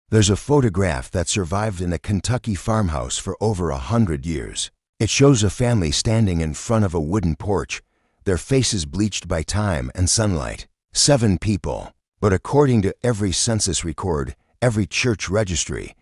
There's a photograph that survived in a Kentucky farmhouse for over 100 years. It shows a family standing in front of a wooden porch, their faces bleached by time and sunlight. 7 people. But according to every census record, every church registry,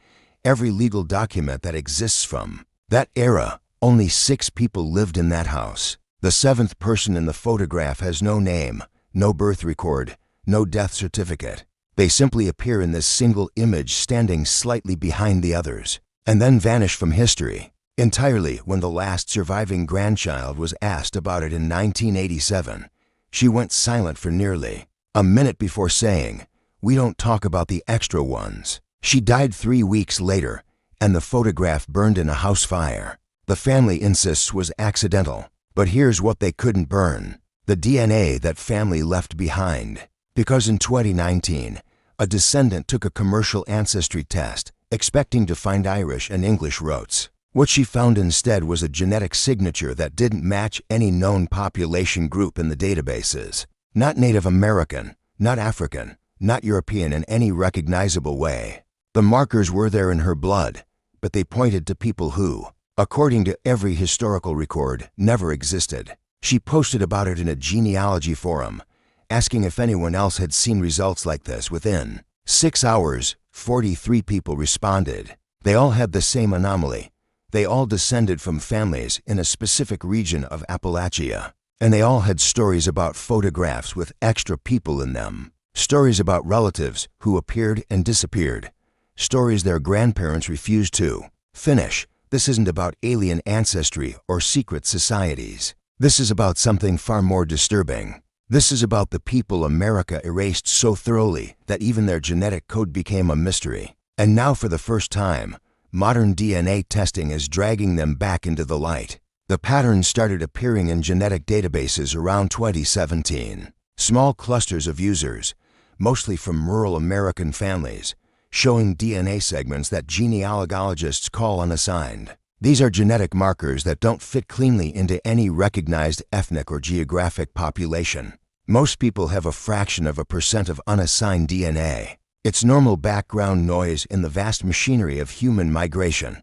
every legal document that exists from that era, only 6 people lived in that house. The 7th person in the photograph has no name, no birth record, no death certificate. They simply appear in this single image standing slightly behind the others, and then vanish from history entirely. When the last surviving grandchild was asked about it in 1987, she went silent for nearly a minute before saying, "We don't talk about the extra ones." She died 3 weeks later, and the photograph burned in a house fire. The family insists was accidental, but here's what they couldn't burn: the DNA that family left behind. Because in 2019, a descendant took a commercial ancestry test, expecting to find Irish and English roots. What she found instead was a genetic signature that didn't match any known population group in the databases. Not Native American, not African, not European in any recognizable way. The markers were there in her blood, but they pointed to people who, according to every historical record, never existed. She posted about it in a genealogy forum, asking if anyone else had seen results like this. Within 6 hours, 43 people responded. They all had the same anomaly. They all descended from families in a specific region of Appalachia, and they all had stories about photographs with extra people in them. Stories about relatives who appeared and disappeared. Stories their grandparents refused to finish. This isn't about alien ancestry or secret societies. This is about something far more disturbing. This is about the people America erased so thoroughly that even their genetic code became a mystery. And now, for the first time, modern DNA testing is dragging them back into the light. The patterns started appearing in genetic databases around 2017. Small clusters of users, mostly from rural American families, showing DNA segments that genealogists call unassigned. These are genetic markers that don't fit cleanly into any recognized ethnic or geographic population. Most people have a fraction of a % of unassigned DNA. It's normal background noise in the vast machinery of human migration.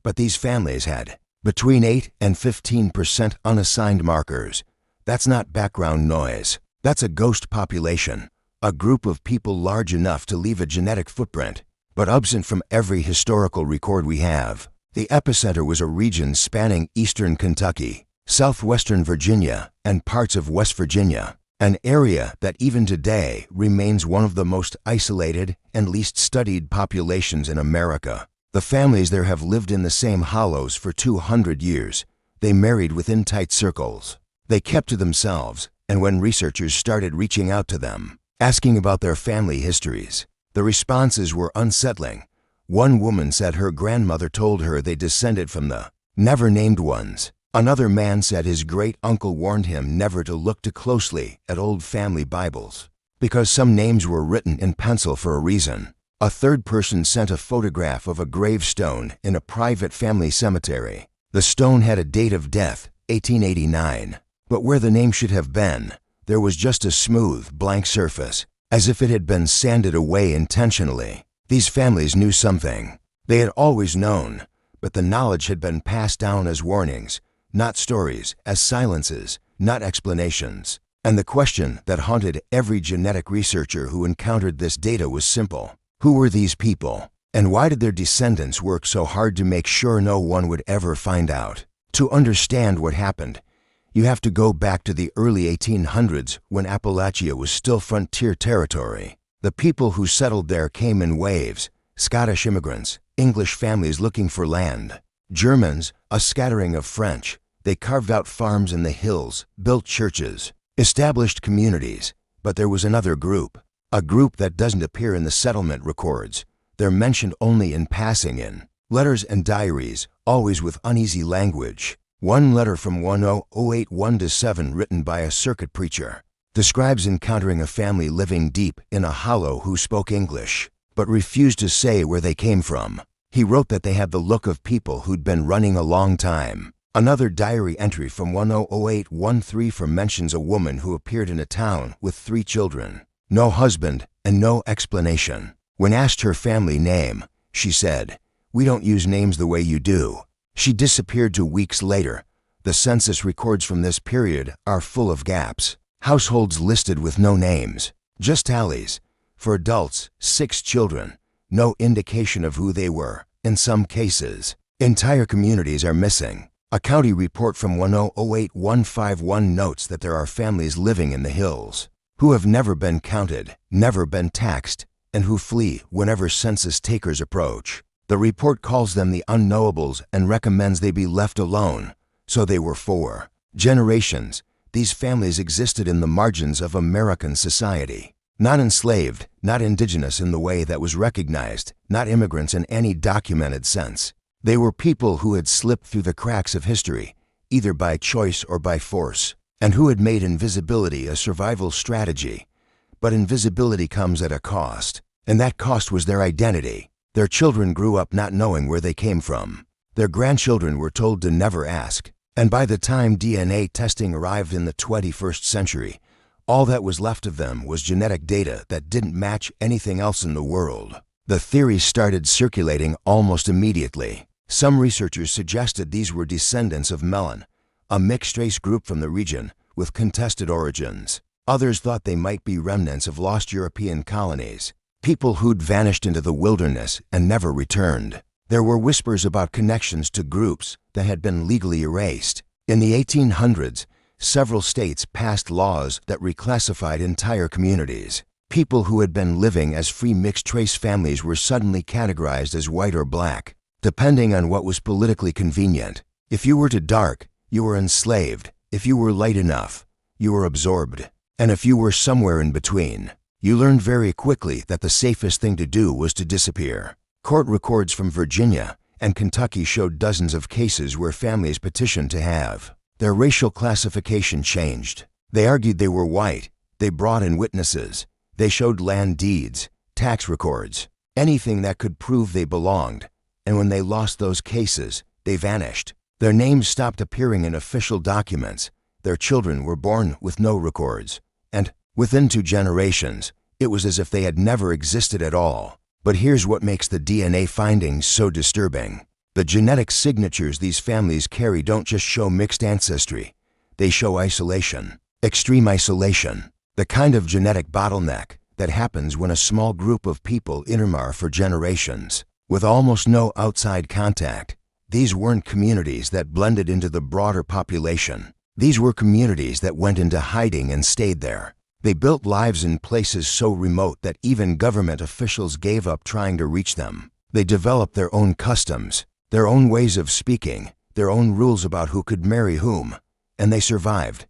But these families had between 8 and 15% unassigned markers. That's not background noise. That's a ghost population, a group of people large enough to leave a genetic footprint, but absent from every historical record we have. The epicenter was a region spanning eastern Kentucky, southwestern Virginia, and parts of West Virginia. An area that even today remains one of the most isolated and least studied populations in America. The families there have lived in the same hollows for 200 years. They married within tight circles. They kept to themselves, and when researchers started reaching out to them, asking about their family histories, the responses were unsettling. One woman said her grandmother told her they descended from the never-named ones. Another man said his great-uncle warned him never to look too closely at old family Bibles, because some names were written in pencil for a reason. A third person sent a photograph of a gravestone in a private family cemetery. The stone had a date of death, 1889, but where the name should have been, there was just a smooth, blank surface, as if it had been sanded away intentionally. These families knew something. They had always known, but the knowledge had been passed down as warnings, not stories, as silences, not explanations. And the question that haunted every genetic researcher who encountered this data was simple. Who were these people? And why did their descendants work so hard to make sure no one would ever find out? To understand what happened, you have to go back to the early 1800s when Appalachia was still frontier territory. The people who settled there came in waves: Scottish immigrants, English families looking for land, Germans, a scattering of French. They carved out farms in the hills, built churches, established communities. But there was another group, a group that doesn't appear in the settlement records. They're mentioned only in passing in letters and diaries, always with uneasy language. One letter from 10081-7 written by a circuit preacher describes encountering a family living deep in a hollow who spoke English, but refused to say where they came from. He wrote that they had the look of people who'd been running a long time. Another diary entry from 100813 mentions a woman who appeared in a town with 3 children. No husband and no explanation. When asked her family name, she said, "We don't use names the way you do." She disappeared 2 weeks later. The census records from this period are full of gaps. Households listed with no names, just tallies. For adults, 6 children, no indication of who they were. In some cases, entire communities are missing. A county report from 1008151 notes that there are families living in the hills who have never been counted, never been taxed, and who flee whenever census takers approach. The report calls them the unknowables and recommends they be left alone. So they were for generations. These families existed in the margins of American society. Not enslaved, not indigenous in the way that was recognized, not immigrants in any documented sense. They were people who had slipped through the cracks of history, either by choice or by force, and who had made invisibility a survival strategy. But invisibility comes at a cost, and that cost was their identity. Their children grew up not knowing where they came from. Their grandchildren were told to never ask. And by the time DNA testing arrived in the 21st century, all that was left of them was genetic data that didn't match anything else in the world. The theories started circulating almost immediately. Some researchers suggested these were descendants of Melon, a mixed-race group from the region with contested origins. Others thought they might be remnants of lost European colonies, people who'd vanished into the wilderness and never returned. There were whispers about connections to groups that had been legally erased. In the 1800s, several states passed laws that reclassified entire communities. People who had been living as free mixed-race families were suddenly categorized as white or black, depending on what was politically convenient. If you were too dark, you were enslaved. If you were light enough, you were absorbed. And if you were somewhere in between, you learned very quickly that the safest thing to do was to disappear. Court records from Virginia and Kentucky showed dozens of cases where families petitioned to have their racial classification changed. They argued they were white. They brought in witnesses. They showed land deeds, tax records, anything that could prove they belonged. And when they lost those cases, they vanished. Their names stopped appearing in official documents. Their children were born with no records. And within 2 generations, it was as if they had never existed at all. But here's what makes the DNA findings so disturbing. The genetic signatures these families carry don't just show mixed ancestry. They show isolation, extreme isolation, the kind of genetic bottleneck that happens when a small group of people intermarry for generations, with almost no outside contact. These weren't communities that blended into the broader population. These were communities that went into hiding and stayed there. They built lives in places so remote that even government officials gave up trying to reach them. They developed their own customs, their own ways of speaking, their own rules about who could marry whom, and they survived.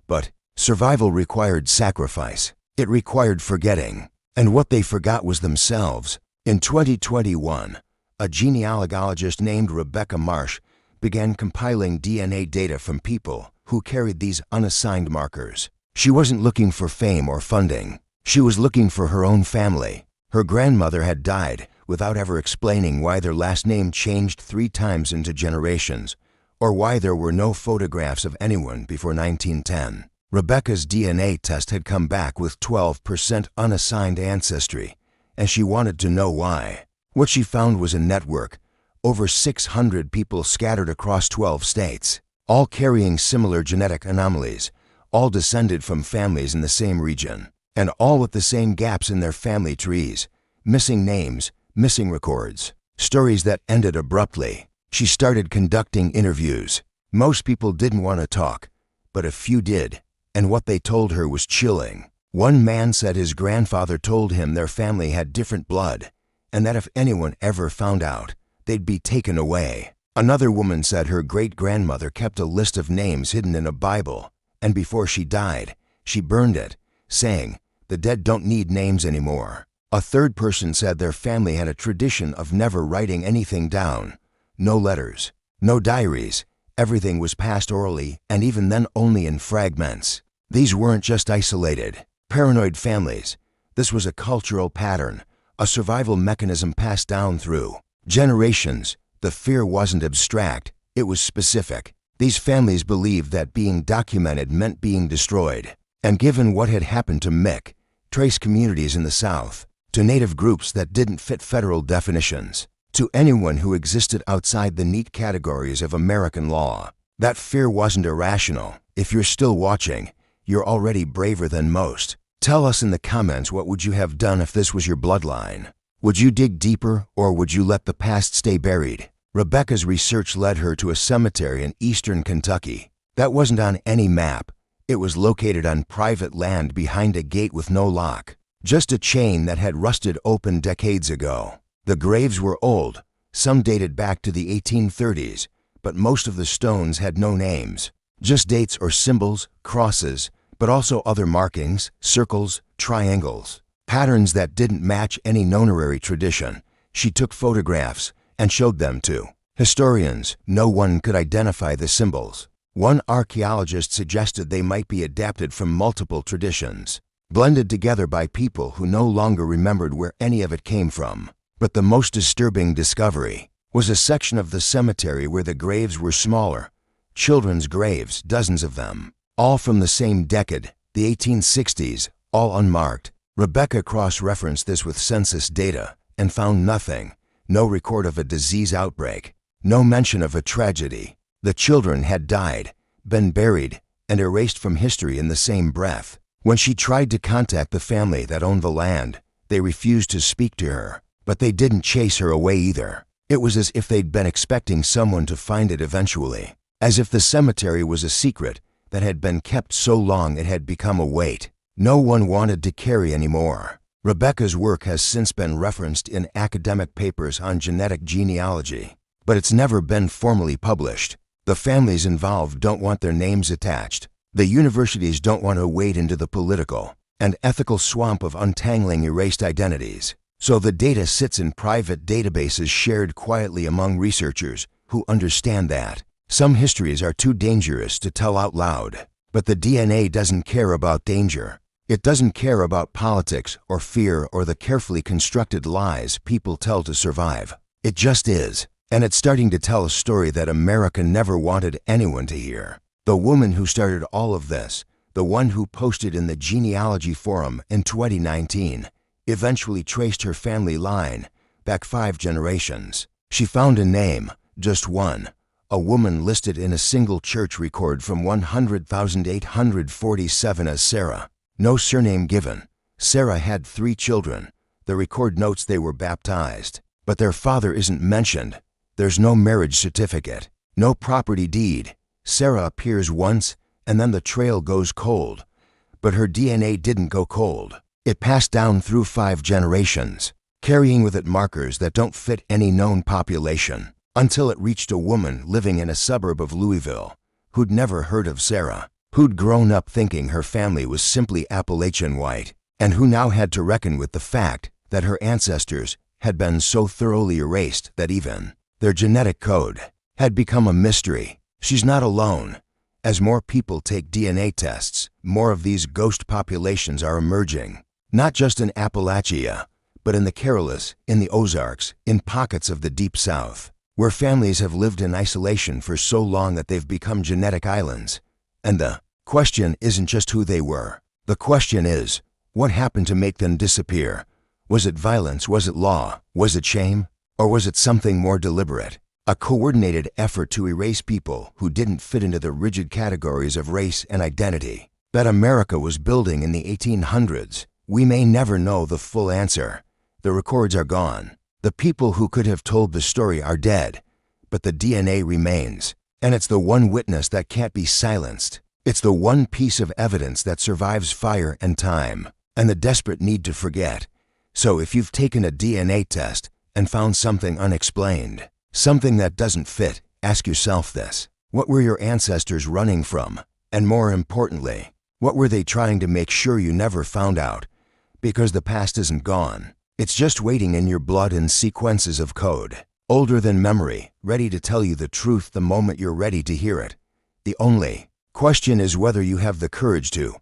But survival required sacrifice. It required forgetting, and what they forgot was themselves. In 2021, a genealogist named Rebecca Marsh began compiling DNA data from people who carried these unassigned markers. She wasn't looking for fame or funding. She was looking for her own family. Her grandmother had died without ever explaining why their last name changed 3 times into generations, or why there were no photographs of anyone before 1910. Rebecca's DNA test had come back with 12% unassigned ancestry, and she wanted to know why. What she found was a network, over 600 people scattered across 12 states, all carrying similar genetic anomalies, all descended from families in the same region, and all with the same gaps in their family trees, missing names, missing records, stories that ended abruptly. She started conducting interviews. Most people didn't want to talk, but a few did, and what they told her was chilling. One man said his grandfather told him their family had different blood, and that if anyone ever found out, they'd be taken away. Another woman said her great-grandmother kept a list of names hidden in a Bible, and before she died, she burned it, saying, "The dead don't need names anymore." A third person said their family had a tradition of never writing anything down. No letters, no diaries. Everything was passed orally, and even then only in fragments. These weren't just isolated, paranoid families. This was a cultural pattern, a survival mechanism passed down through generations. The fear wasn't abstract, it was specific. These families believed that being documented meant being destroyed. And given what had happened to Mick, trace communities in the South, to native groups that didn't fit federal definitions, to anyone who existed outside the neat categories of American law. That fear wasn't irrational. If you're still watching, you're already braver than most. Tell us in the comments, what would you have done if this was your bloodline? Would you dig deeper, or would you let the past stay buried? Rebecca's research led her to a cemetery in eastern Kentucky. That wasn't on any map. It was located on private land behind a gate with no lock, just a chain that had rusted open decades ago. The graves were old. Some dated back to the 1830s, but most of the stones had no names, just dates or symbols, crosses, but also other markings, circles, triangles, patterns that didn't match any honorary tradition. She took photographs and showed them to historians. No one could identify the symbols. One archaeologist suggested they might be adapted from multiple traditions, blended together by people who no longer remembered where any of it came from. But the most disturbing discovery was a section of the cemetery where the graves were smaller, children's graves, dozens of them, all from the same decade, the 1860s, all unmarked. Rebecca cross-referenced this with census data and found nothing. No record of a disease outbreak, no mention of a tragedy. The children had died, been buried, and erased from history in the same breath. When she tried to contact the family that owned the land, they refused to speak to her, but they didn't chase her away either. It was as if they'd been expecting someone to find it eventually, as if the cemetery was a secret that had been kept so long it had become a weight no one wanted to carry anymore. Rebecca's work has since been referenced in academic papers on genetic genealogy, but it's never been formally published. The families involved don't want their names attached. The universities don't want to wade into the political and ethical swamp of untangling erased identities. So the data sits in private databases shared quietly among researchers who understand that some histories are too dangerous to tell out loud. But the DNA doesn't care about danger. It doesn't care about politics or fear or the carefully constructed lies people tell to survive. It just is. And it's starting to tell a story that America never wanted anyone to hear. The woman who started all of this, the one who posted in the genealogy forum in 2019, eventually traced her family line back 5 generations. She found a name, just one, a woman listed in a single church record from 100,847 as Sarah. No surname given. Sarah had 3 children. The record notes they were baptized, but their father isn't mentioned. There's no marriage certificate, no property deed. Sarah appears once, and then the trail goes cold. But her DNA didn't go cold. It passed down through 5 generations, carrying with it markers that don't fit any known population, until it reached a woman living in a suburb of Louisville who'd never heard of Sarah, who'd grown up thinking her family was simply Appalachian white, and who now had to reckon with the fact that her ancestors had been so thoroughly erased that even their genetic code had become a mystery. She's not alone. As more people take DNA tests, more of these ghost populations are emerging, not just in Appalachia, but in the Carolinas, in the Ozarks, in pockets of the Deep South, where families have lived in isolation for so long that they've become genetic islands. And the question isn't just who they were. The question is, what happened to make them disappear? Was it violence? Was it law? Was it shame? Or was it something more deliberate? A coordinated effort to erase people who didn't fit into the rigid categories of race and identity that America was building in the 1800s. We may never know the full answer. The records are gone. The people who could have told the story are dead, but the DNA remains. And it's the one witness that can't be silenced. It's the one piece of evidence that survives fire and time, and the desperate need to forget. So if you've taken a DNA test and found something unexplained, something that doesn't fit, ask yourself this. What were your ancestors running from? And more importantly, what were they trying to make sure you never found out? Because the past isn't gone. It's just waiting in your blood in sequences of code. Older than memory, ready to tell you the truth the moment you're ready to hear it. The only question is whether you have the courage to.